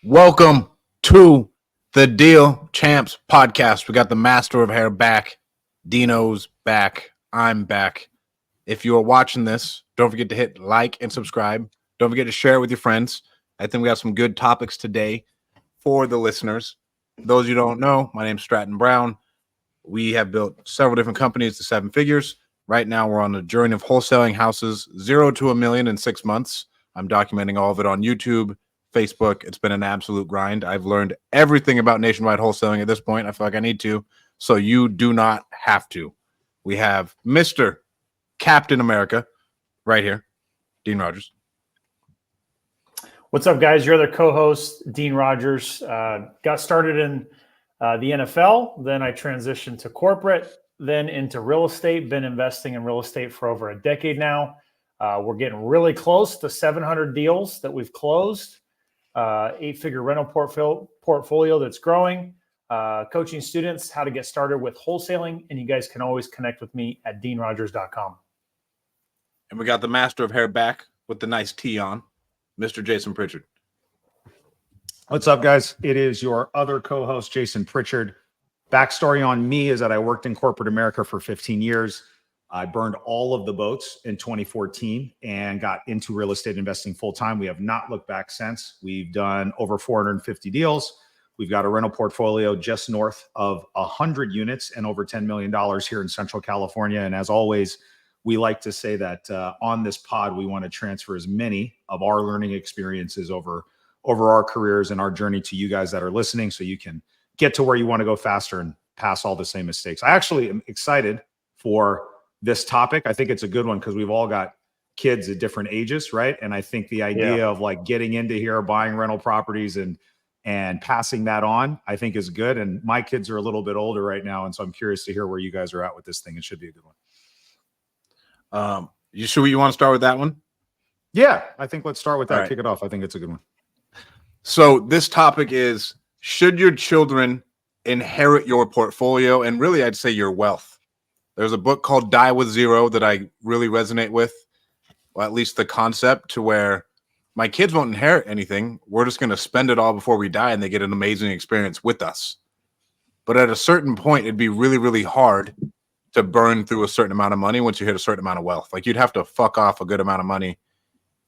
Welcome to the Deal Champs podcast. We got the master of hair back. Dino's back. I'm back. If you are watching this, don't forget to hit like and subscribe. Don't forget to share it with your friends. I think we got some good topics today for the listeners. Those you don't know, my name's Stratton Brown. We have built several different companies to seven figures. Right now, we're on the journey of wholesaling houses 0 to $1 million in 6 months. I'm documenting all of it on YouTube, Facebook. It's been an absolute grind. I've learned everything about nationwide wholesaling at this point. I feel like I need to, so you do not have to. We have Mr. Captain America right here, Dean Rogers. What's up, guys? Your other co-host, Dean Rogers. Got started in the NFL, then I transitioned to corporate, then into real estate. Been investing in real estate for over a decade now. We're getting really close to 700 deals that we've closed. 8-figure rental portfolio that's growing, coaching students how to get started with wholesaling, and you guys can always connect with me at deanrogers.com. And we got the master of hair back with the nice tee on, Mr. Jason Pritchard. What's up, guys? It is your other co-host, Jason Pritchard. Backstory on me is that I worked in corporate America for 15 years. I burned all of the boats in 2014 and got into real estate investing full time. We have not looked back since. We've done over 450 deals. We've got a rental portfolio just north of 100 units and over $10 million here in Central California. And as always, we like to say that on this pod, we want to transfer as many of our learning experiences over our careers and our journey to you guys that are listening, so you can get to where you want to go faster and pass all the same mistakes. I actually am excited for this topic. I think it's a good one because we've all got kids at different ages, right? And I think the idea of like getting into here, buying rental properties and passing that on, I think is good. And my kids are a little bit older right now, and so I'm curious to hear where you guys are at with this thing. It should be a good one. You sure you want to start with that one? Yeah, I think let's start with that. All right. Kick it off. I think it's a good one. So this topic is, should your children inherit your portfolio? And really, I'd say your wealth. There's a book called Die with Zero that I really resonate with, or at least the concept, to where my kids won't inherit anything. We're just going to spend it all before we die, and they get an amazing experience with us. But at a certain point, it'd be really, really hard to burn through a certain amount of money once you hit a certain amount of wealth. Like, you'd have to fuck off a good amount of money.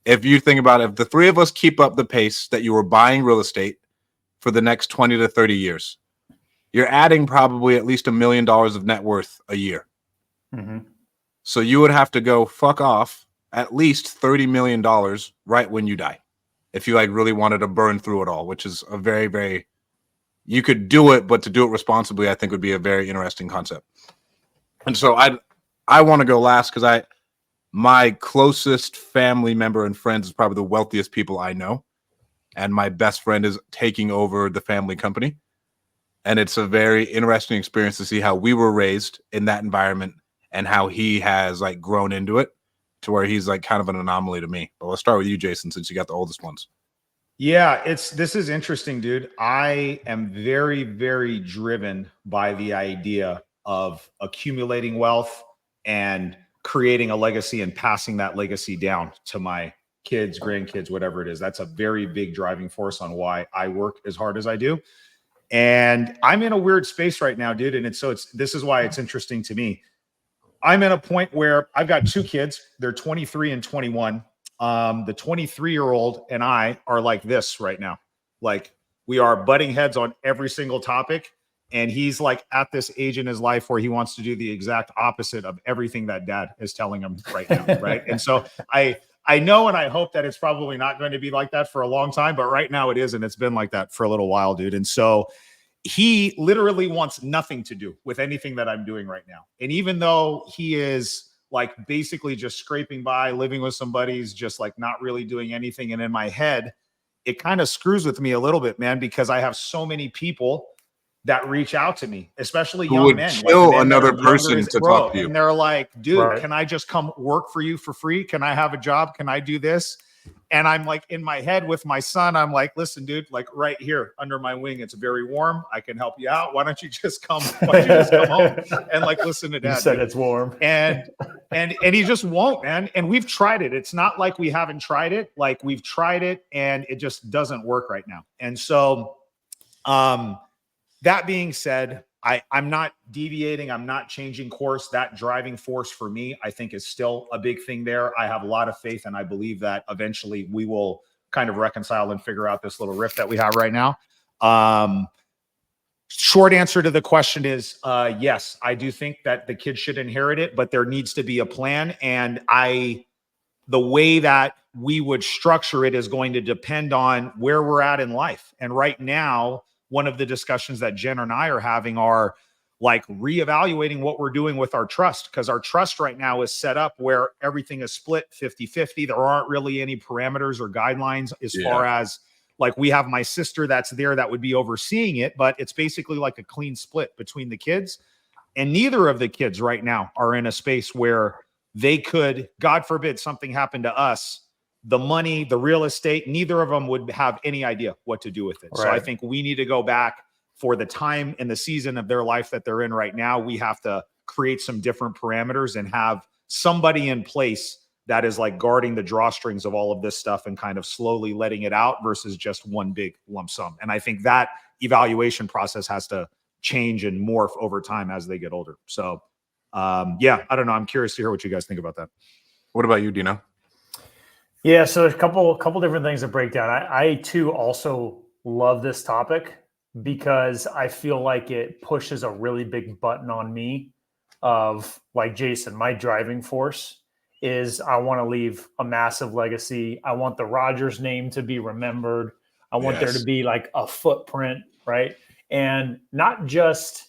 If you think about it, if the three of us keep up the pace that you were buying real estate for the next 20 to 30 years, you're adding probably at least $1 million of net worth a year. Mm-hmm. So you would have to go fuck off at least $30 million right when you die, if you like really wanted to burn through it all, which is a very, very, you could do it, but to do it responsibly, I think would be a very interesting concept. And so I want to go last because my closest family member and friends is probably the wealthiest people I know. And my best friend is taking over the family company. And it's a very interesting experience to see how we were raised in that environment and how he has like grown into it to where he's like kind of an anomaly to me. But let's start with you, Jason, since you got the oldest ones. Yeah, this is interesting, dude. I am very, very driven by the idea of accumulating wealth and creating a legacy and passing that legacy down to my kids, grandkids, whatever it is. That's a very big driving force on why I work as hard as I do. And I'm in a weird space right now, dude. And this is why it's interesting to me. I'm at a point where I've got two kids. They're 23 and 21. The 23-year-old and I are like this right now. Like, we are butting heads on every single topic. And he's like at this age in his life where he wants to do the exact opposite of everything that dad is telling him right now. Right. And so I know, and I hope that it's probably not going to be like that for a long time, but right now it is. And it's been like that for a little while, dude. And so he literally wants nothing to do with anything that I'm doing right now. And even though he is like basically just scraping by, living with some buddies, just like not really doing anything. And in my head, it kind of screws with me a little bit, man, because I have so many people that reach out to me, especially young men. Kill like another person to talk to you. And they're like, dude, right. Can I just come work for you for free? Can I have a job? Can I do this? And I'm like in my head with my son, I'm like, listen, dude, like right here under my wing, it's very warm. I can help you out. Why don't you just come home and like listen to dad? You said dude. it's warm. And he just won't, man. And we've tried it. It's not like we haven't tried it. Like we've tried it and it just doesn't work right now. And so that being said, I'm not deviating. I'm not changing course. That driving force for me, I think, is still a big thing there. I have a lot of faith, and I believe that eventually we will kind of reconcile and figure out this little rift that we have right now. Short answer to the question is yes, I do think that the kids should inherit it, but there needs to be a plan. And the way that we would structure it is going to depend on where we're at in life. And right now, one of the discussions that Jen and I are having are like reevaluating what we're doing with our trust, because our trust right now is set up where everything is split 50-50. There aren't really any parameters or guidelines as far as like we have my sister that's there that would be overseeing it, but it's basically like a clean split between the kids. And neither of the kids right now are in a space where they could, God forbid, something happened to us, the money, the real estate, neither of them would have any idea what to do with it. Right. So I think we need to go back for the time and the season of their life that they're in right now. We have to create some different parameters and have somebody in place that is like guarding the drawstrings of all of this stuff and kind of slowly letting it out versus just one big lump sum. And I think that evaluation process has to change and morph over time as they get older. So yeah, I don't know. I'm curious to hear what you guys think about that. What about you, Dino? Yeah, so there's a couple different things to break down. I too also love this topic because I feel like it pushes a really big button on me of like Jason, my driving force is I want to leave a massive legacy. I want the Rodgers name to be remembered. I want there to be like a footprint, right? And not just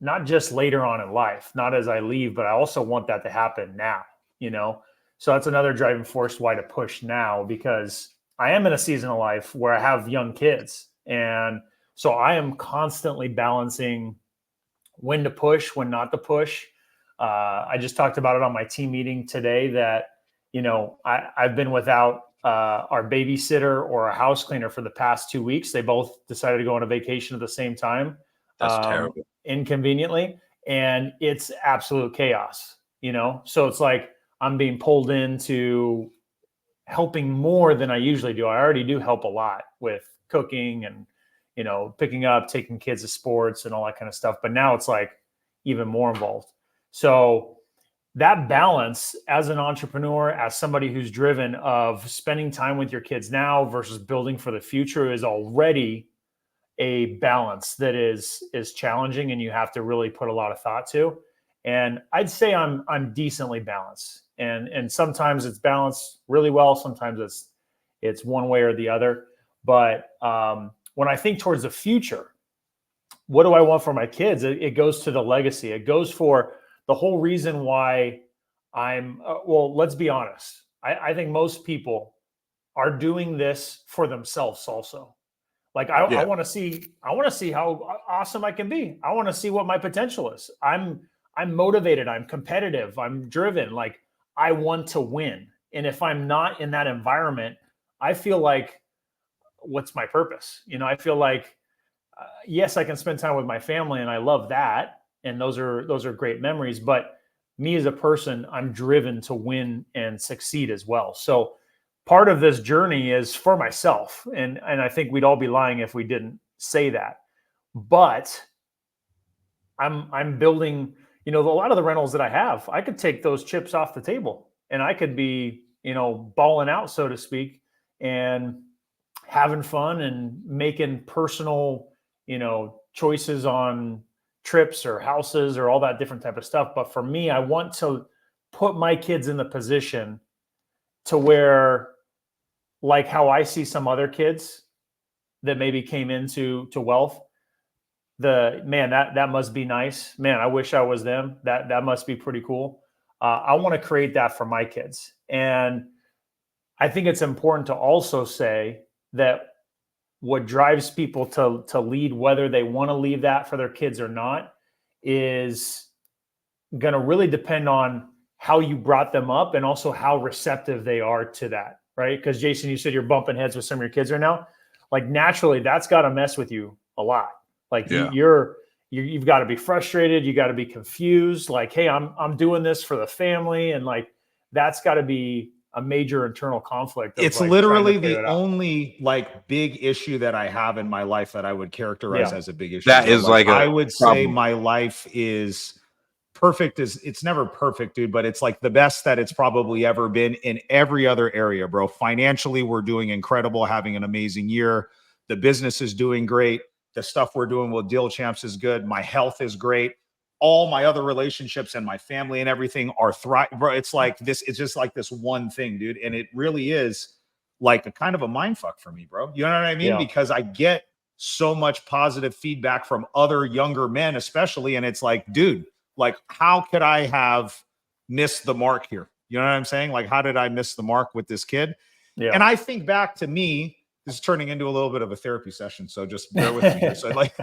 later on in life, not as I leave, but I also want that to happen now, you know? So that's another driving force why to push now, because I am in a season of life where I have young kids. And so I am constantly balancing when to push, when not to push. I just talked about it on my team meeting today that, you know, I've been without our babysitter or a house cleaner for the past 2 weeks. They both decided to go on a vacation at the same time. That's terrible. Inconveniently. And it's absolute chaos, you know? So it's like, I'm being pulled into helping more than I usually do. I already do help a lot with cooking and, you know, picking up, taking kids to sports and all that kind of stuff. But now it's like even more involved. So that balance as an entrepreneur, as somebody who's driven of spending time with your kids now versus building for the future is already a balance that is challenging and you have to really put a lot of thought to. And I'd say I'm decently balanced. And sometimes it's balanced really well. Sometimes it's one way or the other. But when I think towards the future, what do I want for my kids? It goes to the legacy. It goes for the whole reason why I'm, well, let's be honest. I think most people are doing this for themselves also. Like I want to see how awesome I can be. I want to see what my potential is. I'm motivated. I'm competitive. I'm driven. Like I want to win. And if I'm not in that environment, I feel like, what's my purpose? You know, I feel like, yes, I can spend time with my family and I love that. And those are great memories. But me as a person, I'm driven to win and succeed as well. So part of this journey is for myself. And I think we'd all be lying if we didn't say that. But I'm building, you know, a lot of the rentals that I have, I could take those chips off the table and I could be, you know, balling out, so to speak, and having fun and making personal, you know, choices on trips or houses or all that different type of stuff. But for me, I want to put my kids in the position to where, like how I see some other kids that maybe came into wealth, that must be nice. Man, I wish I was them. That must be pretty cool. I want to create that for my kids. And I think it's important to also say that what drives people to lead, whether they want to leave that for their kids or not, is going to really depend on how you brought them up and also how receptive they are to that. right? Because Jason, you said you're bumping heads with some of your kids right now. Like naturally, that's got to mess with you a lot. Like you've got to be frustrated. You got to be confused. Like, hey, I'm doing this for the family, and like that's got to be a major internal conflict. It's like literally the only like big issue that I have in my life that I would characterize as a big issue. That is like I would say my life is perfect. It's never perfect, dude, but it's like the best that it's probably ever been in every other area, bro. Financially, we're doing incredible, having an amazing year. The business is doing great. The stuff we're doing with Deal Champs is good. My health is great. All my other relationships and my family and everything are thriving, bro. It's like this. It's just like this one thing, dude. And it really is like a kind of a mind fuck for me, bro. You know what I mean? Because I get so much positive feedback from other younger men, especially. And it's like, dude, like, how could I have missed the mark here? You know what I'm saying? Like, how did I miss the mark with this kid? Yeah. And I think back to me, this is turning into a little bit of a therapy session. So just bear with me here. So like,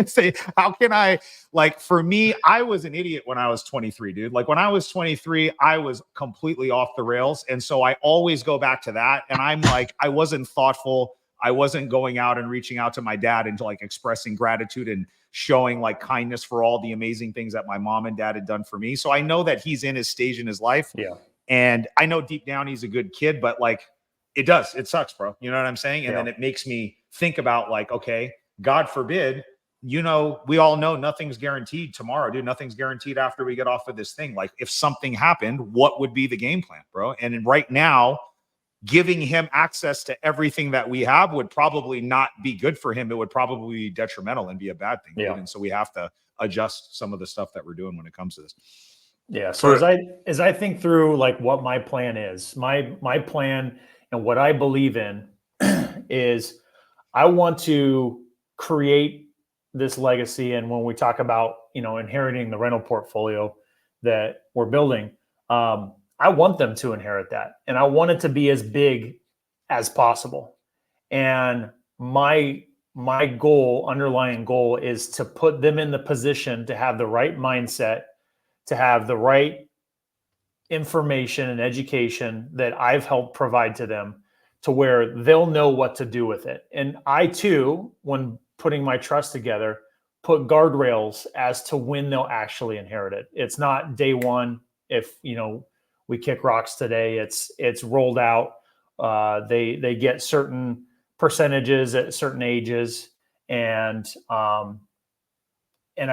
say, how can I, like, for me, I was an idiot when I was 23, dude. Like when I was 23, I was completely off the rails. And so I always go back to that. And I'm like, I wasn't thoughtful. I wasn't going out and reaching out to my dad and like expressing gratitude and showing like kindness for all the amazing things that my mom and dad had done for me. So I know that he's in his stage in his life. Yeah. And I know deep down he's a good kid, but like, it sucks, bro. You know what I'm saying? And then it makes me think about like, okay, God forbid, you know, we all know nothing's guaranteed tomorrow, dude. Nothing's guaranteed after we get off of this thing. Like if something happened, what would be the game plan, bro? And right now, giving him access to everything that we have would probably not be good for him. It would probably be detrimental and be a bad thing. Dude. And so we have to adjust some of the stuff that we're doing when it comes to this. Yeah. So as I think through like what my plan is, my plan and what I believe in is I want to create this legacy. And when we talk about, you know, inheriting the rental portfolio that we're building, I want them to inherit that. And I want it to be as big as possible. And my underlying goal is to put them in the position to have the right mindset, to have the right information and education that I've helped provide to them to where they'll know what to do with it. And I too, when putting my trust together, put guardrails as to when they'll actually inherit it. It's not day one. If, you know, we kick rocks today, it's rolled out. They get certain percentages at certain ages. And I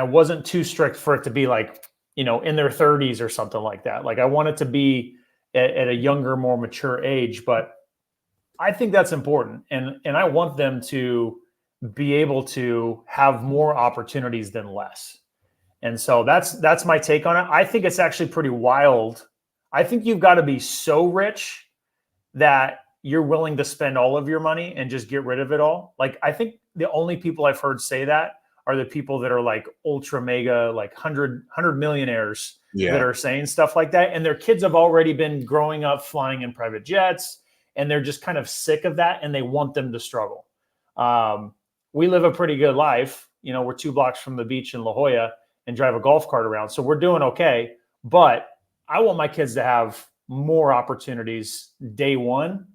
wasn't too strict for it to be like, you know, in their 30s or something like that. Like I want it to be at a younger, more mature age, but I think that's important. And I want them to be able to have more opportunities than less. And so that's my take on it. I think it's actually pretty wild. I think you've got to be so rich that you're willing to spend all of your money and just get rid of it all. Like, I think the only people I've heard say that are the people that are like ultra mega, like 100 millionaires that are saying stuff like that. And their kids have already been growing up flying in private jets, and they're just kind of sick of that. And they want them to struggle. We live a pretty good life. You know, we're 2 blocks from the beach in La Jolla and drive a golf cart around. So we're doing okay. But I want my kids to have more opportunities day one.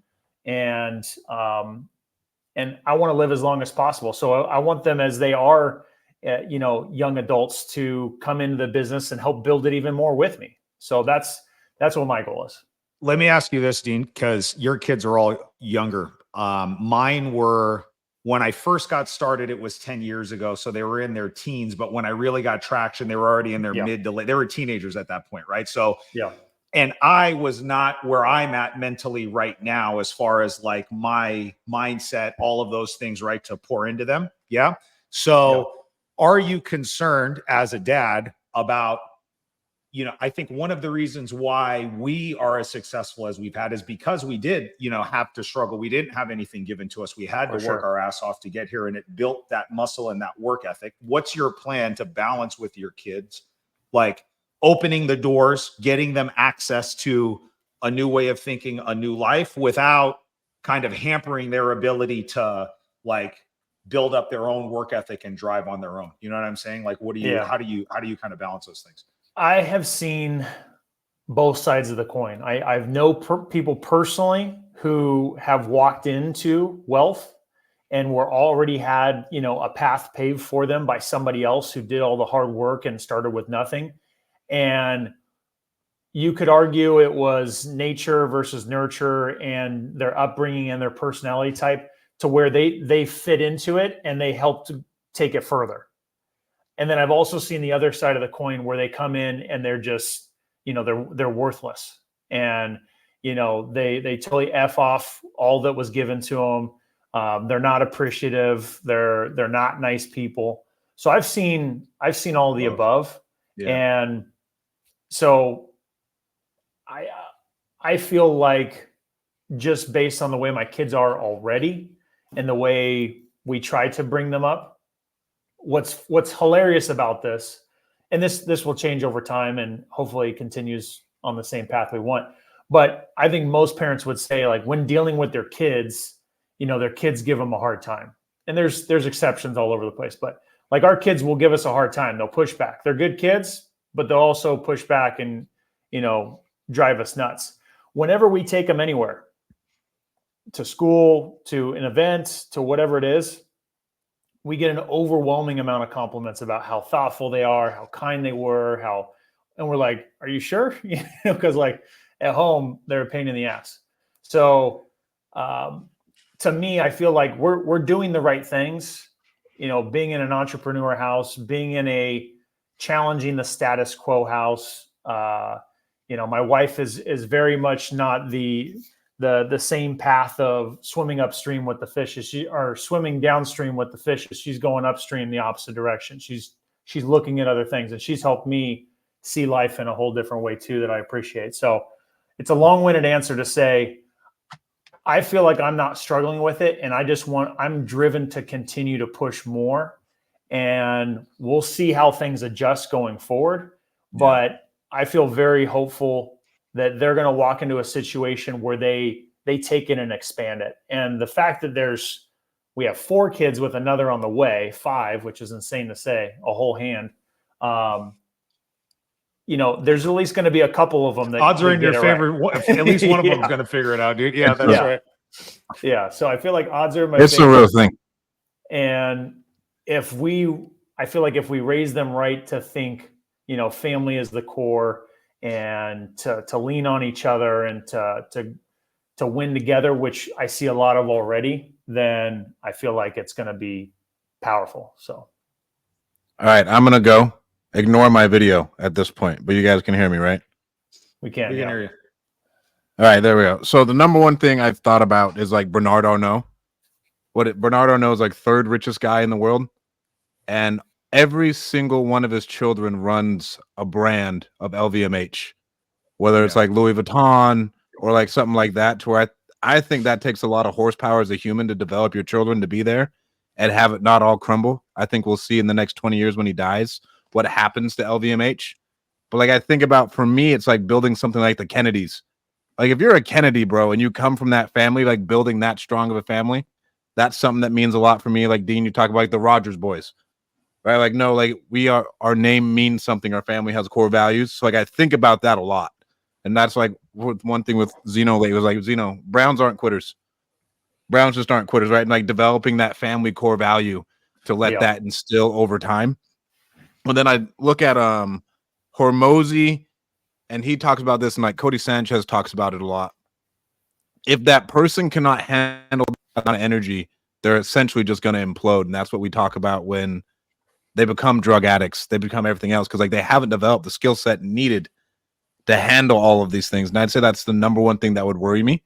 And I want to live as long as possible. So I want them, as they are, you know, young adults, to come into the business and help build it even more with me. So that's what my goal is. Let me ask you this, Dean, because your kids are all younger. Mine were, when I first got started, it was 10 years ago. So they were in their teens, but when I really got traction, they were already in their mid to late. They were teenagers at that point, right? So and I was not where I'm at mentally right now, as far as like my mindset, all of those things, right, to pour into them. Yeah. So are you concerned as a dad about, you know, I think one of the reasons why we are as successful as we've had is because we did, you know, have to struggle. We didn't have anything given to us. We had to work our ass off to get here, and it built that muscle and that work ethic. What's your plan to balance with your kids? Like, opening the doors, getting them access to a new way of thinking, a new life, without kind of hampering their ability to like build up their own work ethic and drive on their own. You know what I'm saying? Like, what do you, how do you kind of balance those things? I have seen both sides of the coin. I've known people personally who have walked into wealth and were already had, a path paved for them by somebody else who did all the hard work and started with nothing. And you could argue it was nature versus nurture and their upbringing and their personality type to where they fit into it and they help to take it further. And then I've also seen the other side of the coin where they come in and they're just, they're worthless. And, they totally F off all that was given to them. They're not appreciative. They're not nice people. So I've seen all of the above. Yeah. And so I feel like just based on the way my kids are already and the way we try to bring them up, what's hilarious about this, and this will change over time and hopefully continues on the same path we want. But I think most parents would say, like, when dealing with their kids, their kids give them a hard time. And there's exceptions all over the place, but like our kids will give us a hard time. They'll push back. They're good kids, but they'll also push back and, drive us nuts. Whenever we take them anywhere, to school, to an event, to whatever it is, we get an overwhelming amount of compliments about how thoughtful they are, how kind they were, and we're like, are you sure? Because like at home, they're a pain in the ass. So to me, I feel like we're doing the right things, being in an entrepreneur house, being in a challenging the status quo house. My wife is very much not the same path of swimming upstream with the fishes, or swimming downstream with the fishes. She's going upstream the opposite direction. She's looking at other things, and she's helped me see life in a whole different way too that I appreciate. So it's a long-winded answer to say, I feel like I'm not struggling with it, and I'm driven to continue to push more, and we'll see how things adjust going forward. Yeah. But I feel very hopeful that they're going to walk into a situation where they take it and expand it. And the fact that we have 4 kids with another on the way, 5, which is insane to say, a whole hand. There's at least going to be a couple of them that odds are in your favor. Right. At least one of them is going to figure it out, dude. Yeah, that's right. Yeah. So I feel like odds are in my favor. It's a real thing. And I feel like if we raise them right to think, family is the core, and to lean on each other and to win together, which I see a lot of already, then I feel like it's going to be powerful. So, all right, I'm going to go. Ignore my video at this point, but you guys can hear me, right? We can hear you. All right, there we go. So the number one thing I've thought about is like Bernard Arnault. Bernard Arnault is like 3rd richest guy in the world, and every single one of his children runs a brand of LVMH, whether it's like Louis Vuitton or like something like that, to where I think that takes a lot of horsepower as a human to develop your children to be there and have it not all crumble. I think we'll see in the next 20 years when he dies what happens to LVMH. But like I think about, for me, it's like building something like the Kennedys. Like if you're a Kennedy, bro, and you come from that family, like building that strong of a family, that's something that means a lot for me. Like Dean, you talk about like the Rogers boys, right? Like, no, like our name means something. Our family has core values. So like I think about that a lot. And that's like one thing with Zeno lately was like, Zeno, Browns aren't quitters. Browns just aren't quitters, right? And like developing that family core value to let that instill over time. But then I look at Hormozy, and he talks about this, and like Cody Sanchez talks about it a lot. If that person cannot handle that kind of energy, they're essentially just going to implode. And that's what we talk about when they become drug addicts. They become everything else because like they haven't developed the skill set needed to handle all of these things. And I'd say that's the number one thing that would worry me,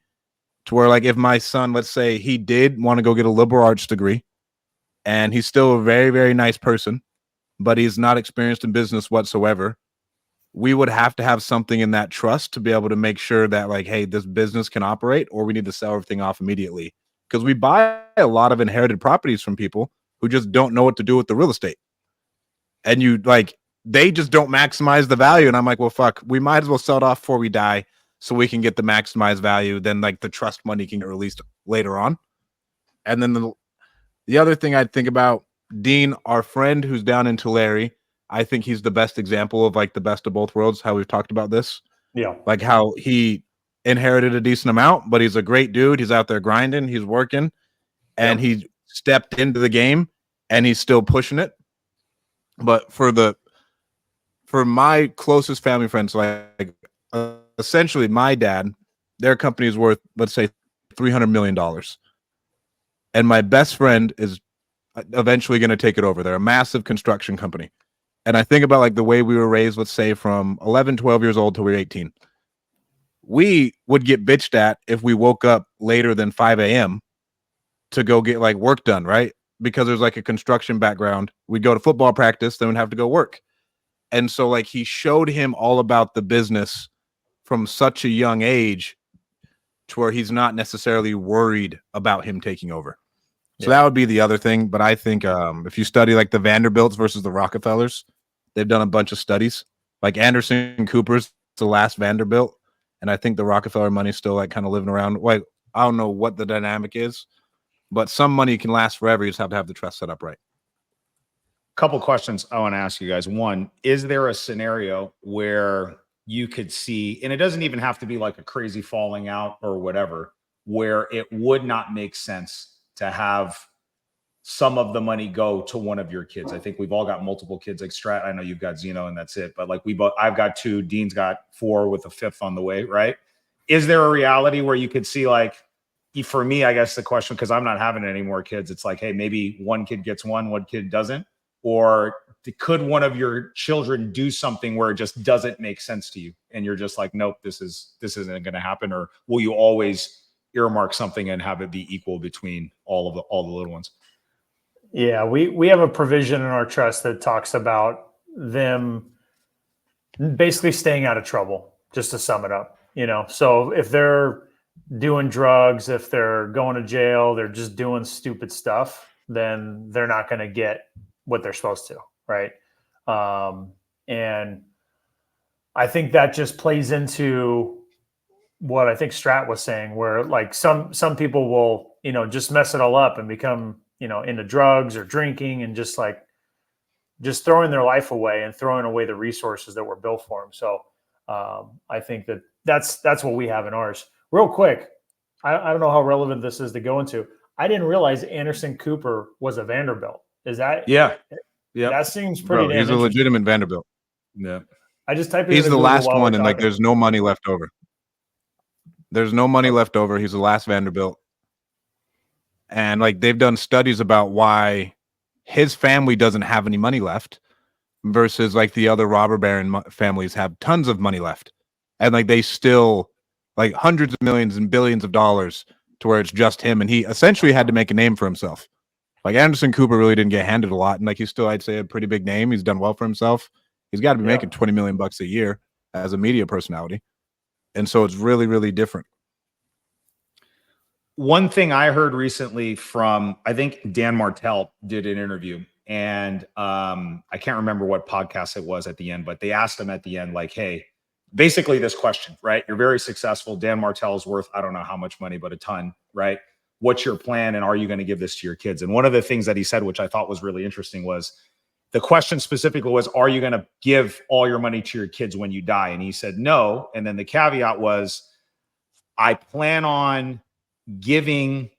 to where like if my son, let's say he did want to go get a liberal arts degree, and he's still a very, very nice person, but he's not experienced in business whatsoever, we would have to have something in that trust to be able to make sure that like, hey, this business can operate, or we need to sell everything off immediately. Because we buy a lot of inherited properties from people who just don't know what to do with the real estate. And you like, they just don't maximize the value. And I'm like, well, fuck, we might as well sell it off before we die so we can get the maximized value. Then like the trust money can get released later on. And then the other thing I'd think about, Dean, our friend who's down in Tulare, I think he's the best example of like the best of both worlds, how we've talked about this. Yeah. Like how he inherited a decent amount, but he's a great dude. He's out there grinding, he's working, and he stepped into the game and he's still pushing it. But for my closest family friends, like essentially my dad, their company is worth, let's say, $300 million. And my best friend is eventually going to take it over. They're a massive construction company. And I think about like the way we were raised, let's say from 11, 12 years old till we were 18. We would get bitched at if we woke up later than 5 a.m. to go get like work done, right? Because there's like a construction background. We'd go to football practice, then we'd have to go work. And so like he showed him all about the business from such a young age to where he's not necessarily worried about him taking over. So that would be the other thing. But I think if you study like the Vanderbilts versus the Rockefellers, they've done a bunch of studies. Like Anderson Cooper's the last Vanderbilt. And I think the Rockefeller money's still like kind of living around. Like, I don't know what the dynamic is, but some money can last forever. You just have to have the trust set up right. Couple questions I want to ask you guys. One, is there a scenario where you could see, and it doesn't even have to be like a crazy falling out or whatever, where it would not make sense to have some of the money go to one of your kids? I think we've all got multiple kids, like Strat. I know you've got Zeno and that's it, but like I've got 2, Dean's got 4 with a 5th on the way, right? Is there a reality where you could see, like, for me, I guess the question, because I'm not having any more kids, it's like, hey, maybe one kid gets one kid doesn't, or could one of your children do something where it just doesn't make sense to you and you're just like, nope, this isn't going to happen? Or will you always earmark something and have it be equal between all the little ones? Yeah, we have a provision in our trust that talks about them basically staying out of trouble, just to sum it up. So if they're doing drugs, if they're going to jail, they're just doing stupid stuff, then they're not going to get what they're supposed to, right? And I think that just plays into what I think Strat was saying, where like some people will, just mess it all up and become, into drugs or drinking and just throwing their life away and throwing away the resources that were built for them. So I think that's what we have in ours. Real quick, I don't know how relevant this is to go into. I didn't realize Anderson Cooper was a Vanderbilt. Is that? Yeah. That seems pretty damn He's a legitimate Vanderbilt. Yeah. I just typed it He's in the Google last while one, we're and like talking. there's no money left over. There's no money left over. He's the last Vanderbilt. And like they've done studies about why his family doesn't have any money left versus like the other robber baron families have tons of money left. And like they still like hundreds of millions and billions of dollars to where it's just him. And he essentially had to make a name for himself. Like Anderson Cooper really didn't get handed a lot. And like he's still, I'd say, a pretty big name. He's done well for himself. He's got to be making $20 million a year as a media personality. And so it's really, really different. One thing I heard recently from, I think Dan Martell did an interview, and I can't remember what podcast it was at the end, but they asked him at the end, like, hey, basically this question, right? You're very successful. Dan Martell's worth, I don't know how much money, but a ton, right? What's your plan? And are you going to give this to your kids? And one of the things that he said, which I thought was really interesting, was the question specifically was, are you going to give all your money to your kids when you die? And he said, no. And then the caveat was, I plan on giving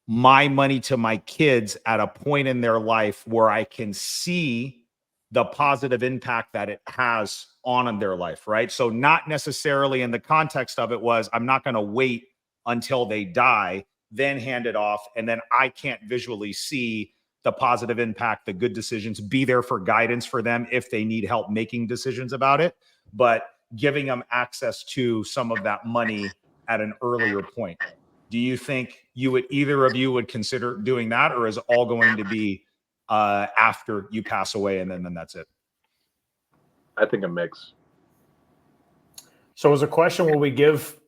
my money to my kids at a point in their life where I can see the positive impact that it has on their life, right? So not necessarily in the context of it was, I'm not going to wait until they die, then hand it off. And then I can't visually see the positive impact, the good decisions, be there for guidance for them if they need help making decisions about it, but giving them access to some of that money at an earlier point. Do you think either of you would consider doing that, or is it all going to be after you pass away and then that's it? I think a mix. So as a question, will we give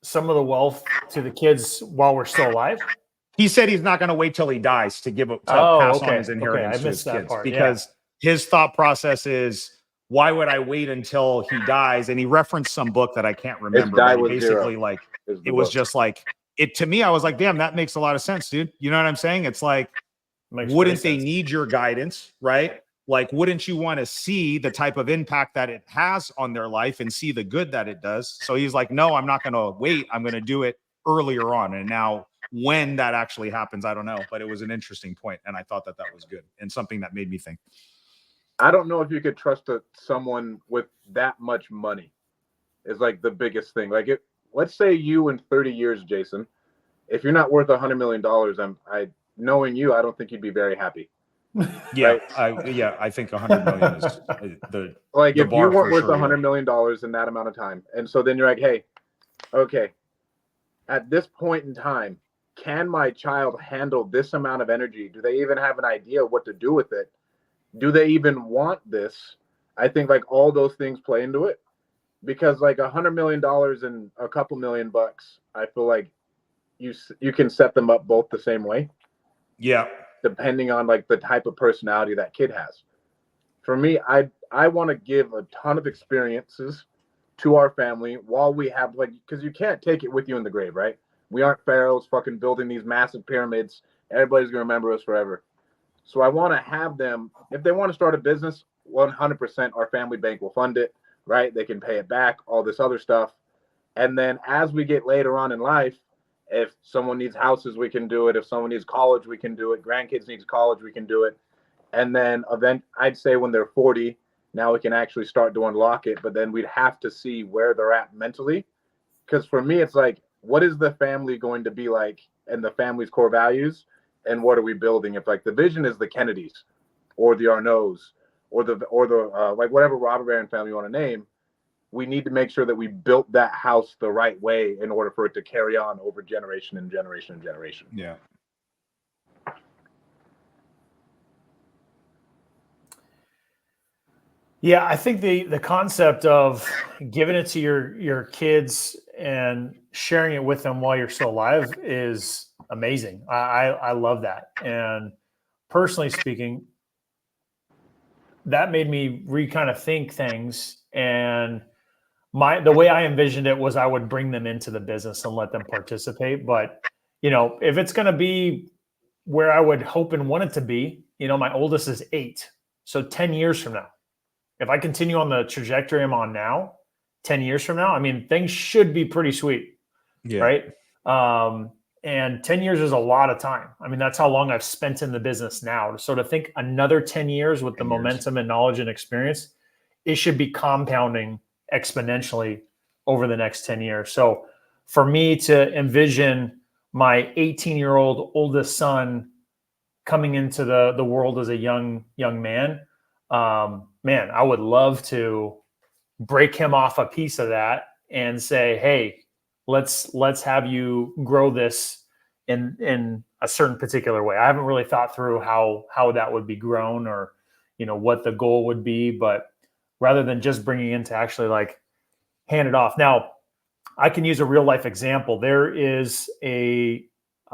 some of the wealth to the kids while we're still alive? He said he's not going to wait till he dies to pass on his inheritance to his kids, because his thought process is, why would I wait until he dies? And he referenced some book that I can't remember. But basically, like, it was just like, to me, I was like, damn, that makes a lot of sense, dude. You know what I'm saying? It's like, wouldn't they need your guidance, right? like, wouldn't you want to see the type of impact that it has on their life and see the good that it does? So he's like, no, I'm not going to wait. I'm going to do it earlier on. And now when that actually happens, I don't know, but it was an interesting point, and I thought that was good and something that made me think. I don't know if you could trust someone with that much money is like the biggest thing. Like, let's say you in 30 years, Jason, if you're not worth $100 million, knowing you, I don't think you'd be very happy. Yeah, right? I think 100 million is the like, the if bar you weren't worth sure, $100 million in that amount of time, and so then you're like, hey, okay, at this point in time, can my child handle this amount of energy? Do they even have an idea what to do with it? Do they even want this? I think like all those things play into it, because like $100 million and a couple $1 million, I feel like you can set them up both the same way. Yeah. Depending on like the type of personality that kid has. For me, I want to give a ton of experiences to our family while we have, like, because you can't take it with you in the grave, right? We aren't pharaohs fucking building these massive pyramids. Everybody's gonna remember us forever. So I want to have them, if they want to start a business, 100% our family bank will fund it, right? They can pay it back, all this other stuff. And then as we get later on in life, if someone needs houses, we can do it. If someone needs college, we can do it. Grandkids needs college, we can do it. And then I'd say when they're 40, now we can actually start to unlock it. But then we'd have to see where they're at mentally. Because for me, it's like, what is the family going to be like, and the family's core values, and what are we building? If like the vision is the Kennedys or the Arnauds or the like whatever Robert Barron family you want to name, we need to make sure that we built that house the right way in order for it to carry on over generation and generation and generation. Yeah. Yeah, I think the concept of giving it to your kids and sharing it with them while you're still alive is amazing. I love that. And personally speaking, that made me kind of think things. And the way I envisioned it was I would bring them into the business and let them participate. But, if it's going to be where I would hope and want it to be, my oldest is 8. So 10 years from now, if I continue on the trajectory I'm on now, 10 years from now, I mean, things should be pretty sweet. Yeah. Right. And 10 years is a lot of time. I mean, that's how long I've spent in the business now. So to think another 10 years with the momentum and knowledge and experience, it should be compounding exponentially over the next 10 years. So for me to envision my 18-year-old oldest son coming into the world as a young man, man, I would love to break him off a piece of that and say, hey, let's have you grow this in a certain particular way. I haven't really thought through how that would be grown or, what the goal would be, but rather than just bringing in to actually like hand it off. Now, I can use a real life example. There is a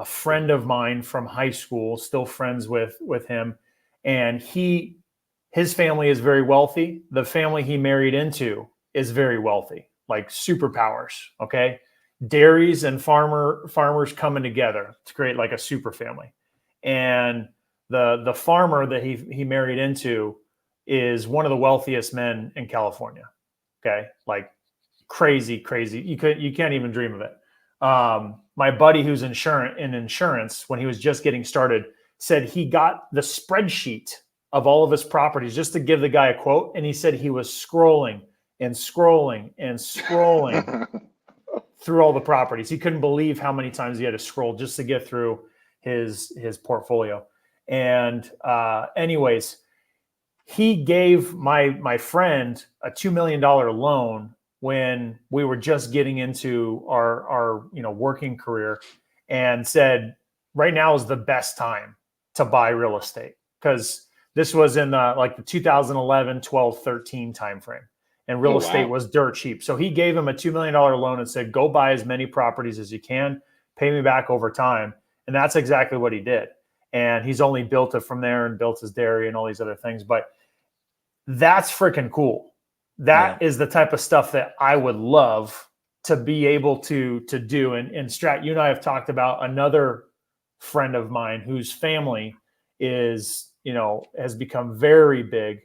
friend of mine from high school, still friends with him, and his family is very wealthy. The family he married into is very wealthy, like superpowers. Okay. Dairies and farmers coming together to create like a super family. And the farmer that he married into is one of the wealthiest men in California. Okay. Like crazy. You can't even dream of it. My buddy who's in insurance, when he was just getting started, said he got the spreadsheet of all of his properties just to give the guy a quote. And he said he was scrolling through all the properties. He couldn't believe how many times he had to scroll just to get through his portfolio. And anyways, he gave my friend a $2 million loan when we were just getting into our working career, and said, right now is the best time to buy real estate, because this was in the 2011, 12, 13 timeframe. And real estate was dirt cheap. So he gave him a $2 million loan and said, go buy as many properties as you can, pay me back over time. And that's exactly what he did. And he's only built it from there and built his dairy and all these other things. But that's freaking cool. That is the type of stuff that I would love to be able to do. And Strat, you and I have talked about another friend of mine whose family has become very big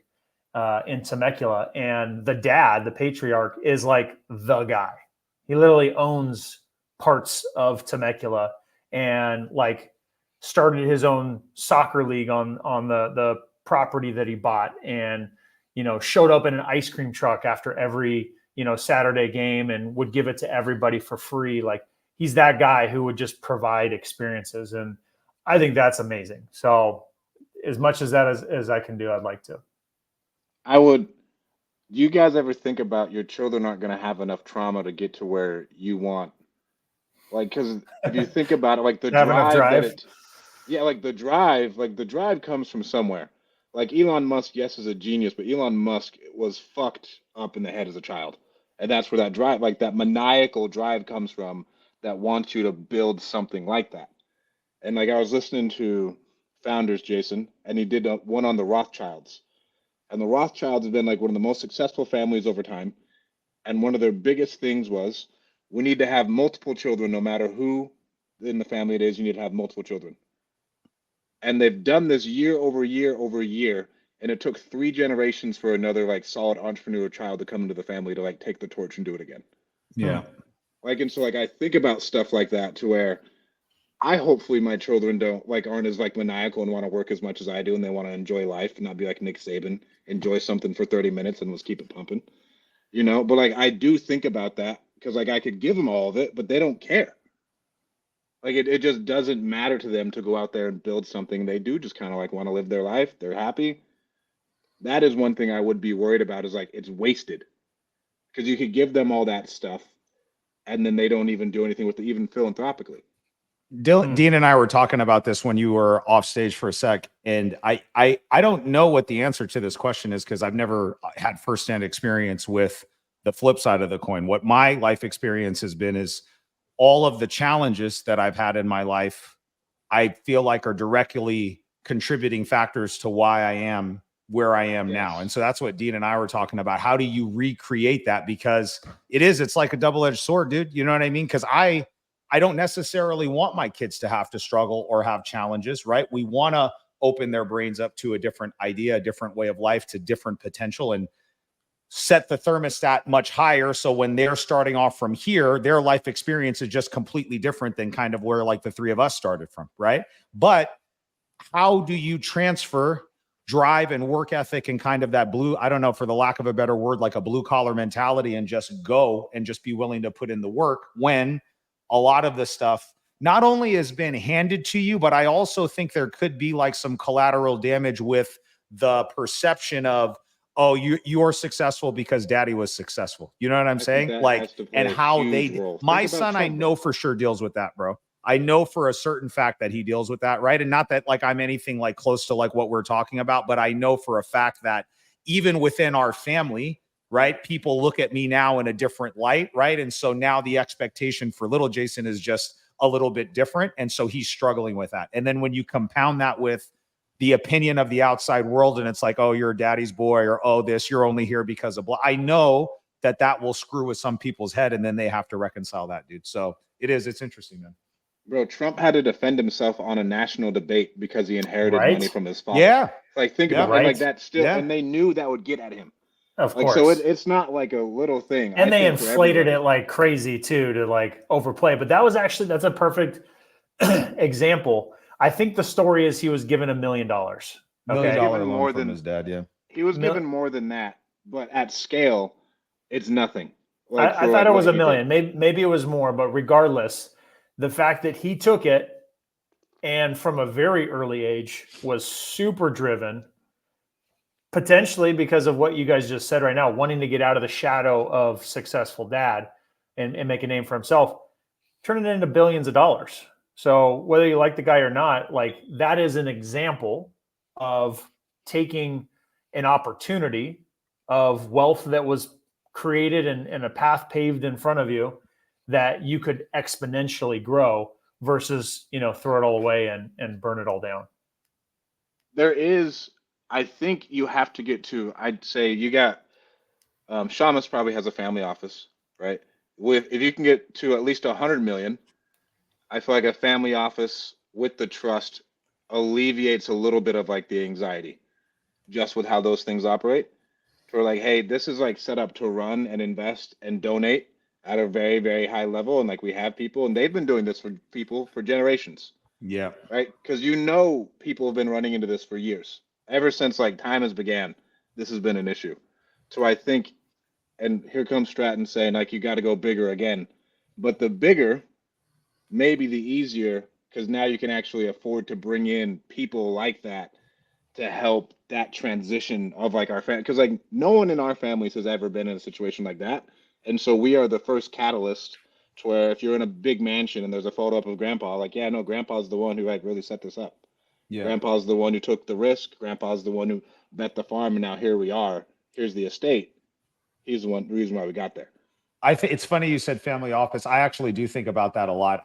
in Temecula, and the dad, the patriarch, is like the guy. He literally owns parts of Temecula and like started his own soccer league on the property that he bought, and showed up in an ice cream truck after every Saturday game and would give it to everybody for free. Like, he's that guy who would just provide experiences, and I think that's amazing. So as much as that as I can do, I'd like to. I would. Do you guys ever think about your children aren't going to have enough trauma to get to where you want? Like, because if you think about it, like the Have enough drive that drive. yeah, like the drive comes from somewhere. Like Elon Musk, yes, is a genius, but Elon Musk was fucked up in the head as a child. And that's where that drive, like that maniacal drive comes from that wants you to build something like that. And like I was listening to Founders, Jason, and he did one on the Rothschilds. And the Rothschilds have been like one of the most successful families over time. And one of their biggest things was we need to have multiple children, no matter who in the family it is, you need to have multiple children. And they've done this year over year over year. And it took 3 generations for another like solid entrepreneur child to come into the family to like take the torch and do it again. Yeah. Like, and so like I think about stuff like that to where I hopefully my children aren't as like maniacal and want to work as much as I do, and they want to enjoy life and not be like Nick Saban, enjoy something for 30 minutes and let's keep it pumping, But like I do think about that because like I could give them all of it, but they don't care. Like it just doesn't matter to them to go out there and build something. They do just kind of like want to live their life. They're happy. That is one thing I would be worried about is like it's wasted because you could give them all that stuff and then they don't even do anything with it, even philanthropically. Dean and I were talking about this when you were off stage for a sec, and I don't know what the answer to this question is because I've never had firsthand experience with the flip side of the coin. What my life experience has been is all of the challenges that I've had in my life, I feel like are directly contributing factors to why I am where I am now. And so that's what Dean and I were talking about. How do you recreate that? Because it's like a double-edged sword, dude. You know what I mean? Because I don't necessarily want my kids to have to struggle or have challenges, right? We want to open their brains up to a different idea, a different way of life, to different potential, and set the thermostat much higher. So when they're starting off from here, their life experience is just completely different than kind of where like the 3 of us started from, right? But how do you transfer drive and work ethic and kind of that I don't know, for the lack of a better word, like a blue collar mentality, and just go and just be willing to put in the work when a lot of the stuff not only has been handed to you, but I also think there could be like some collateral damage with the perception of, oh, you're successful because daddy was successful. You know what I'm saying? Like, and how my son, I know for sure deals with that, bro. I know for a certain fact that he deals with that, right? And not that like I'm anything like close to like what we're talking about, but I know for a fact that even within our family, right, people look at me now in a different light, right? And so now the expectation for little Jason is just a little bit different. And so he's struggling with that. And then when you compound that with the opinion of the outside world, and it's like, oh, you're daddy's boy, or oh, you're only here because of blah. I know that will screw with some people's head, and then they have to reconcile that, dude. So it's interesting, man. Bro, Trump had to defend himself on a national debate because he inherited money from his father. Yeah. Like, think about it like that still. Yeah. And they knew that would get at him. Of course. So it's not like a little thing. And they inflated it like crazy too, to like overplay. But that's a perfect example. I think the story is he was given $1 million. $1 million more than his dad. Yeah. He was given more than that, but at scale, it's nothing. Like I thought it was $1 million. Maybe it was more, but regardless, the fact that he took it and from a very early age was super driven, potentially because of what you guys just said right now, wanting to get out of the shadow of successful dad and make a name for himself, turning it into billions of dollars. So whether you like the guy or not, like that is an example of taking an opportunity of wealth that was created and a path paved in front of you that you could exponentially grow versus, throw it all away and burn it all down. I think you have to get to, I'd say you got, Shamus probably has a family office, right? If you can get to at least 100 million, I feel like a family office with the trust alleviates a little bit of like the anxiety just with how those things operate. For like, hey, this is like set up to run and invest and donate at a very, very high level. And like we have people, and they've been doing this for people for generations, Yeah. right? Because people have been running into this for years. Ever since like time has began, this has been an issue. So I think, and here comes Stratton saying like you got to go bigger again. But the bigger may be the easier because now you can actually afford to bring in people like that to help that transition of like our family, because like no one in our families has ever been in a situation like that, and so we are the first catalyst to where if you're in a big mansion and there's a photo up of grandpa, like yeah, no, grandpa's the one who like really set this up. Yeah. Grandpa's the one who took the risk. Grandpa's the one who bet the farm, and now here we are. Here's the estate. He's the reason why we got there. I think it's funny you said family office. I actually do think about that a lot.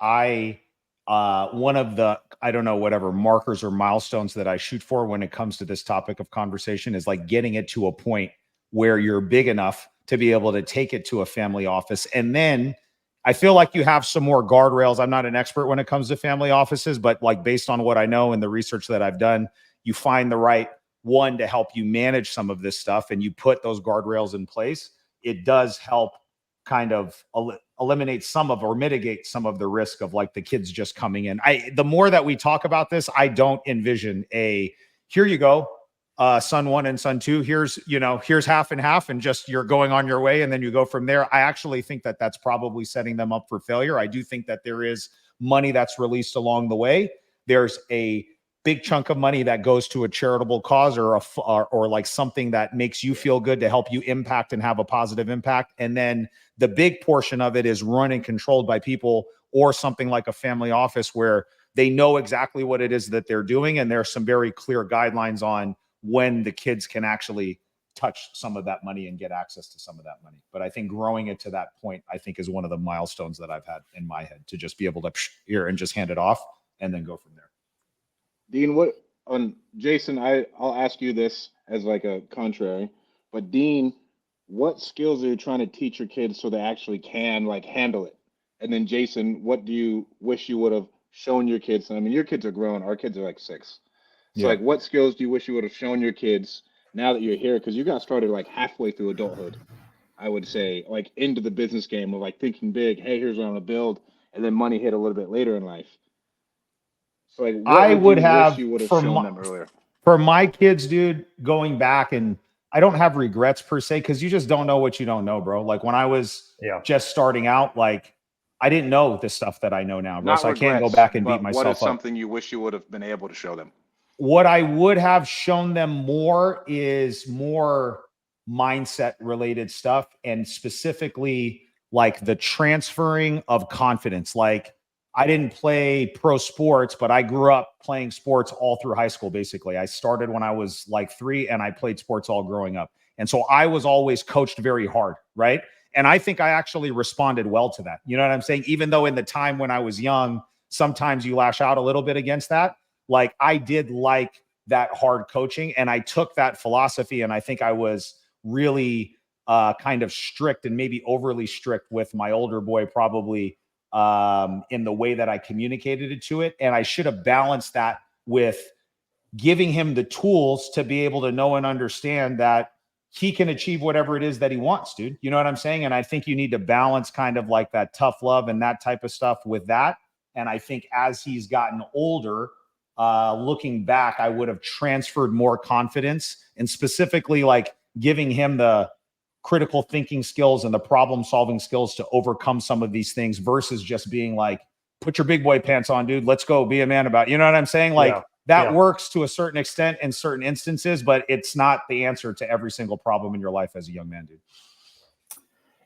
One of the, I don't know, whatever markers or milestones that I shoot for when it comes to this topic of conversation is like getting it to a point where you're big enough to be able to take it to a family office. And then I feel like you have some more guardrails. I'm not an expert when it comes to family offices, but like based on what I know and the research that I've done, you find the right one to help you manage some of this stuff and you put those guardrails in place. It does help kind of eliminate some of or mitigate some of the risk of like the kids just coming in. The more that we talk about this, I don't envision here you go, son one and son two, here's half and half and just you're going on your way and then you go from there. I actually think that that's probably setting them up for failure. I do think that there is money that's released along the way. There's a big chunk of money that goes to a charitable cause or like something that makes you feel good to help you impact and have a positive impact. And then the big portion of it is run and controlled by people or something like a family office where they know exactly what it is that they're doing. And there's some very clear guidelines on when the kids can actually touch some of that money and get access to some of that money. But I think growing it to that point, I think is one of the milestones that I've had in my head to just be able to here and just hand it off and then go from there. Dean, what on Jason? I'll ask you this as like a contrary, but Dean, what skills are you trying to teach your kids so they actually can like handle it? And then Jason, what do you wish you would have shown your kids? I mean, your kids are grown. Our kids are like 6. So like, what skills do you wish you would have shown your kids now that you're here? Because you got started like halfway through adulthood, I would say, like into the business game of like thinking big. Hey, here's what I'm gonna build, and then money hit a little bit later in life. So like, I would have, you would have shown them earlier? For my kids, dude, going back, and I don't have regrets per se, because you just don't know what you don't know, bro. Like when I was just starting out, like I didn't know the stuff that I know now, bro. So I can't go back and beat myself up. What is something you wish you would have been able to show them? What I would have shown them more is more mindset related stuff, and specifically like the transferring of confidence. Like I didn't play pro sports, but I grew up playing sports all through high school. Basically, I started when I was like 3 and I played sports all growing up. And so I was always coached very hard. Right. And I think I actually responded well to that. You know what I'm saying? Even though in the time when I was young, sometimes you lash out a little bit against that. Like I did like that hard coaching, and I took that philosophy, and I think I was really kind of strict and maybe overly strict with my older boy, probably in the way that I communicated it to it. And I should have balanced that with giving him the tools to be able to know and understand that he can achieve whatever it is that he wants, dude. You know what I'm saying? And I think you need to balance kind of like that tough love and that type of stuff with that. And I think as he's gotten older, looking back, I would have transferred more confidence, and specifically like giving him the critical thinking skills and the problem solving skills to overcome some of these things versus just being like, put your big boy pants on, dude. Let's go be a man about it. You know what I'm saying? Like that works to a certain extent in certain instances, but it's not the answer to every single problem in your life as a young man, dude.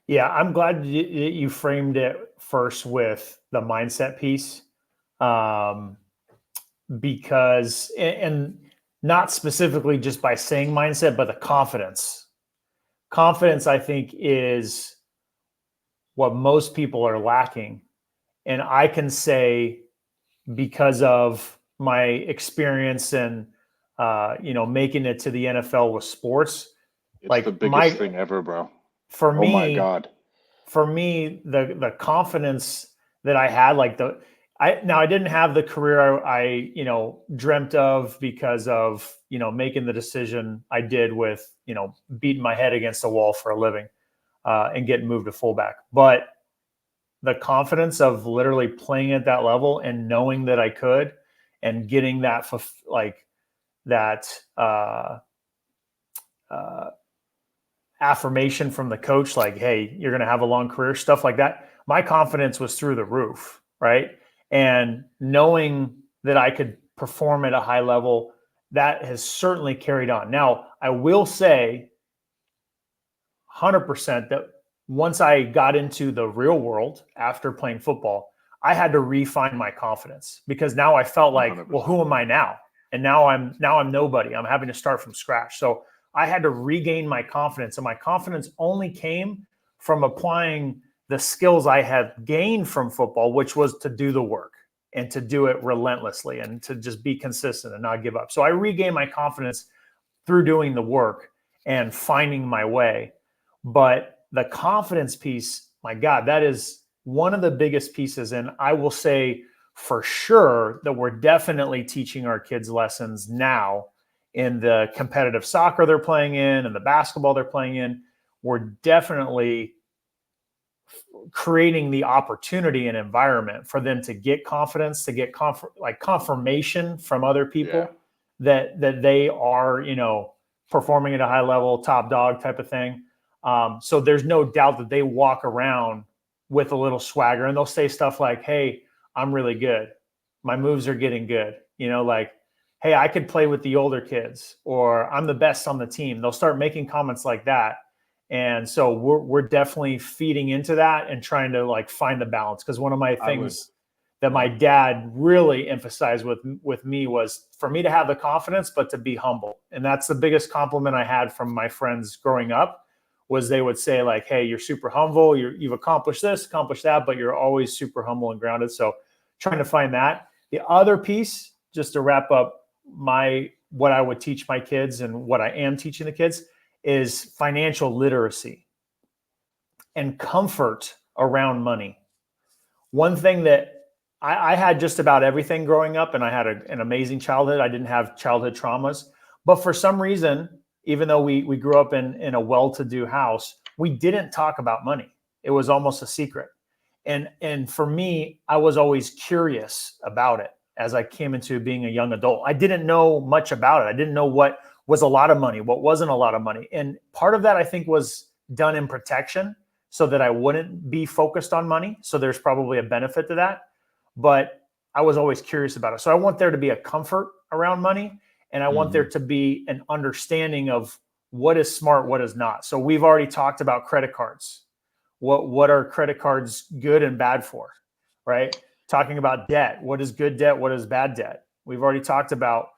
Yeah, I'm glad you framed it first with the mindset piece. Because, and not specifically just by saying mindset, but the confidence. Confidence, I think, is what most people are lacking. And I can say, because of my experience and, making it to the NFL with sports, it's like the biggest thing ever, bro. For me, oh my God. For me, the confidence that I had, like I didn't have the career I dreamt of because of, making the decision I did with, beating my head against a wall for a living, and getting moved to fullback. But the confidence of literally playing at that level and knowing that I could, and getting that affirmation from the coach, like, hey, you're going to have a long career, stuff like that. My confidence was through the roof, right? And knowing that I could perform at a high level, that has certainly carried on. Now, I will say 100% that once I got into the real world after playing football, I had to refine my confidence, because now I felt like, 100%. well, who am I now? And now I'm nobody. I'm having to start from scratch. So I had to regain my confidence, and my confidence only came from applying the skills I had gained from football, which was to do the work and to do it relentlessly and to just be consistent and not give up. So I regained my confidence through doing the work and finding my way. But the confidence piece, my God, that is one of the biggest pieces. And I will say for sure that we're definitely teaching our kids lessons now in the competitive soccer they're playing in and the basketball they're playing in. We're definitely creating the opportunity and environment for them to get confidence, to get confirmation from other people that they are, performing at a high level, top dog type of thing. So there's no doubt that they walk around with a little swagger, and they'll say stuff like, hey, I'm really good. My moves are getting good. Like, hey, I could play with the older kids, or I'm the best on the team. They'll start making comments like that. And so we're definitely feeding into that and trying to find the balance. Because one of my things that my dad really emphasized with me was for me to have the confidence, but to be humble. And that's the biggest compliment I had from my friends growing up, was they would say like, hey, you're super humble. You've accomplished this, accomplished that, but you're always super humble and grounded. So trying to find that. The other piece, just to wrap up what I would teach my kids and what I am teaching the kids, is financial literacy and comfort around money. One thing that I had just about everything growing up, and I had an amazing childhood. I didn't have childhood traumas, but for some reason, even though we grew up in a well-to-do house, we didn't talk about money. It was almost a secret. And for me, I was always curious about it as I came into being a young adult. I didn't know much about it. I didn't know what was a lot of money, what wasn't a lot of money. And part of that, I think, was done in protection so that I wouldn't be focused on money. So there's probably a benefit to that. But I was always curious about it. So I want there to be a comfort around money, and I want there to be an understanding of what is smart, what is not. So we've already talked about credit cards. What are credit cards good and bad for, right? Talking about debt. What is good debt? What is bad debt? We've already talked about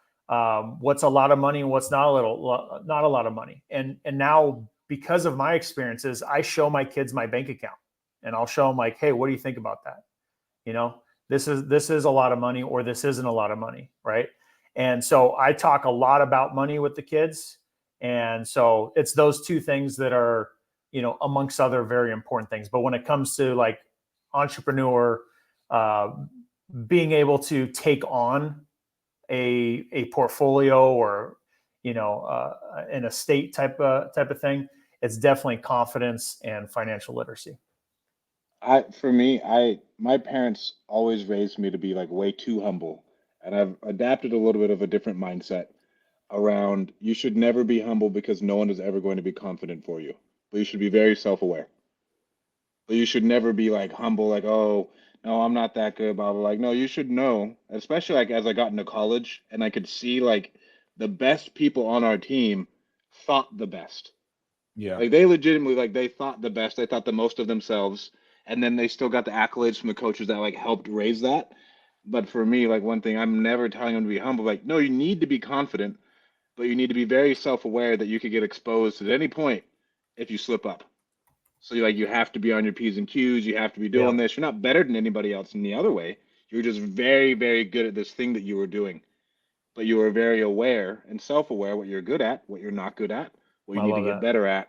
what's a lot of money and what's not a lot of money. And now, because of my experiences, I show my kids my bank account, and I'll show them like, hey, what do you think about that? This is a lot of money, or this isn't a lot of money, right? And so I talk a lot about money with the kids. And so it's those two things that are, amongst other very important things. But when it comes to like entrepreneur, being able to take on a portfolio or, an estate type of thing, it's definitely confidence and financial literacy. My parents always raised me to be like way too humble, and I've adapted a little bit of a different mindset around you should never be humble because no one is ever going to be confident for you, but you should be very self-aware. But you should never be like humble, like, oh, no, I'm not that good, blah, blah. Like, no, you should know, especially like as I got into college and I could see like the best people on our team thought the best. Yeah. Like they legitimately, like they thought the best, they thought the most of themselves, and then they still got the accolades from the coaches that like helped raise that. But for me, like one thing, I'm never telling them to be humble. Like, no, you need to be confident, but you need to be very self-aware that you could get exposed at any point if you slip up. So you have to be on your P's and Q's. You have to be doing this. You're not better than anybody else in the other way. You're just very, very good at this thing that you were doing. But you are very aware and self-aware what you're good at, what you're not good at, what you need to get better at.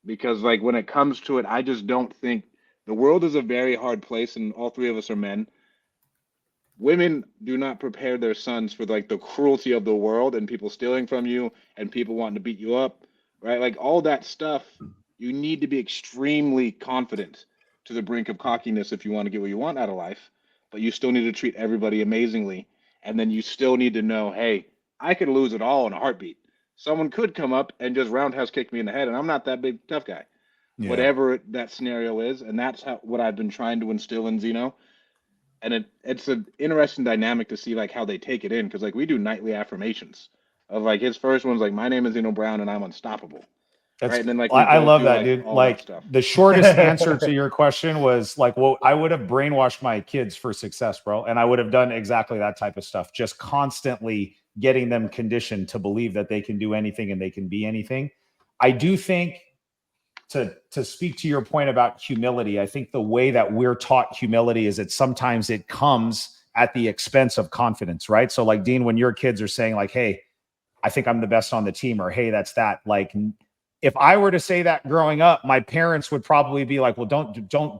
Because like when it comes to it, I just don't think the world is a very hard place, and all three of us are men. women do not prepare their sons for like the cruelty of the world and people stealing from you and people wanting to beat you up, right? Like all that stuff, you need to be extremely confident to the brink of cockiness if you want to get what you want out of life, but you still need to treat everybody amazingly. And then you still need to know, hey, I could lose it all in a heartbeat. Someone could come up and just roundhouse kick me in the head, and I'm not that big tough guy. Yeah. Whatever that scenario is, and that's what I've been trying to instill in Zeno. And it's an interesting dynamic to see like how they take it in, because like we do nightly affirmations of like his first one's like, my name is Zeno Brown and I'm unstoppable. That's right. And then like I love through, that, like, dude. all Like that stuff. the shortest answer to your question was like, well, I would have brainwashed my kids for success, bro. And I would have done exactly that type of stuff, just constantly getting them conditioned to believe that they can do anything and they can be anything. I do think to speak to your point about humility, I think the way that we're taught humility is that sometimes it comes at the expense of confidence, right? So like Dean, when your kids are saying like, hey, I think I'm the best on the team, or hey, that's that. Like if I were to say that growing up, my parents would probably be like, well, don't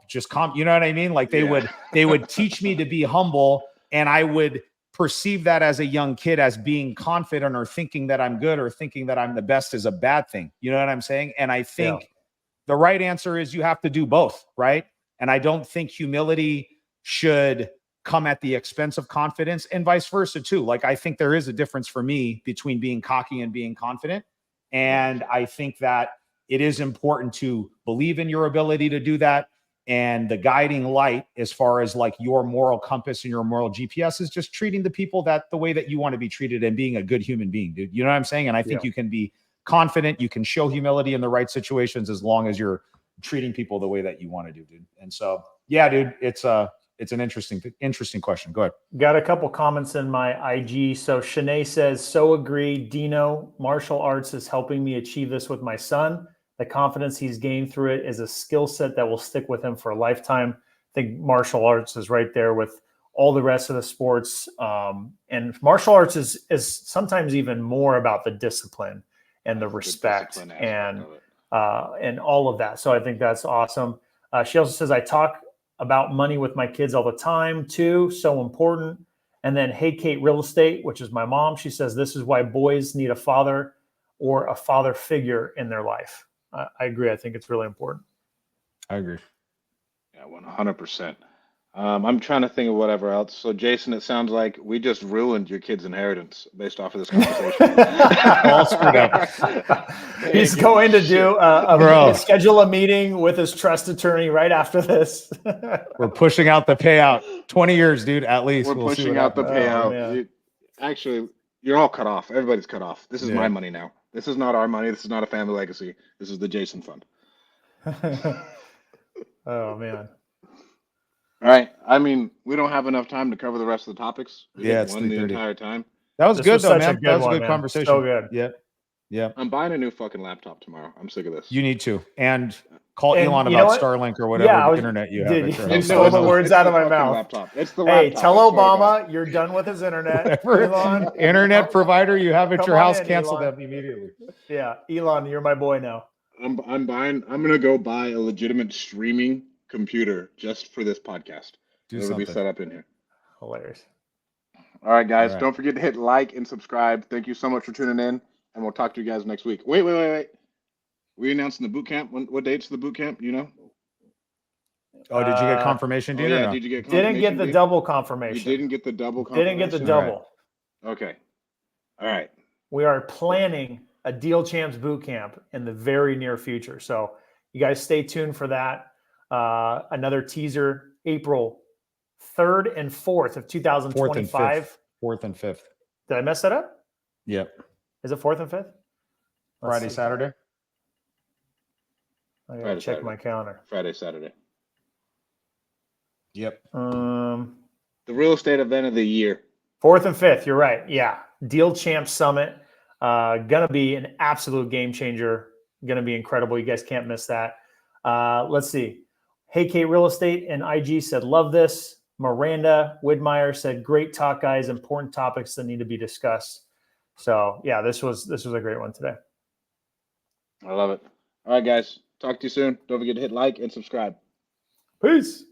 just you know what I mean? Like they would teach me to be humble, and I would perceive that as a young kid as being confident or thinking that I'm good or thinking that I'm the best is a bad thing. You know what I'm saying? And I think the right answer is you have to do both, right? And I don't think humility should come at the expense of confidence, and vice versa too. Like I think there is a difference for me between being cocky and being confident. And I think that it is important to believe in your ability to do that. And the guiding light as far as like your moral compass and your moral GPS is just treating the people the way that you want to be treated and being a good human being, dude. You know what I'm saying? And I think you can be confident, you can show humility in the right situations as long as you're treating people the way that you want to do, dude. And so, yeah, dude, it's an interesting question. Go ahead. Got a couple comments in my IG. So Shanae says, so agree. Dino, martial arts is helping me achieve this with my son. The confidence he's gained through it is a skill set that will stick with him for a lifetime. I think martial arts is right there with all the rest of the sports. And martial arts is sometimes even more about the discipline and the respect and all of that. So I think that's awesome. She also says, I talk about money with my kids all the time too. So important. And then Hey Kate Real Estate, which is my mom. She says, this is why boys need a father or a father figure in their life. I agree. I think it's really important. I agree. Yeah, 100%. I'm trying to think of whatever else. So, Jason, it sounds like we just ruined your kid's inheritance based off of this conversation. All screwed up. He's going to schedule a meeting with his trust attorney right after this. We're pushing out the payout. 20 years, dude, at least. We're pushing out the payout. Actually, you're all cut off. Everybody's cut off. This is my money now. This is not our money. This is not a family legacy. This is the Jason fund. Oh, man. All right. I mean, we don't have enough time to cover the rest of the topics. It's the entire time. That was good, though, man. That was a good conversation. So good. Yeah. I'm buying a new fucking laptop tomorrow. I'm sick of this. You need to. And call Elon about Starlink or whatever internet you have. You stole the words out of my mouth. Laptop. It's the laptop. Hey, tell Obama you're done with his internet. Elon, internet provider you have at your house, cancel them immediately. Yeah, Elon, you're my boy now. I'm gonna go buy a legitimate streaming computer just for this podcast. It'll be set up in here. Hilarious. All right, guys. Don't forget to hit like and subscribe. Thank you so much for tuning in, and we'll talk to you guys next week. Wait. We announcing the boot camp. What date's the boot camp? You know? Oh, did you get confirmation, Dean? Yeah, did you get confirmation? Didn't get the double confirmation. You didn't get the double confirmation? Didn't get the double. Right. Okay. All right. We are planning a Deal Champs boot camp in the very near future. So you guys stay tuned for that. Another teaser, April 3rd and 4th of 2025. 4th and 5th. Did I mess that up? Yep. Is it 4th and 5th? Friday, Saturday? I gotta check my calendar. Friday, Saturday. Yep. The real estate event of the year. 4th and 5th. You're right. Yeah. Deal Champs Summit. Gonna be an absolute game changer. Gonna be incredible. You guys can't miss that. Let's see. Hey Kate Real Estate and IG said, love this. Miranda Widmeyer said, great talk, guys. Important topics that need to be discussed. So yeah, this was a great one today. I love it. All right, guys. Talk to you soon. Don't forget to hit like and subscribe. Peace.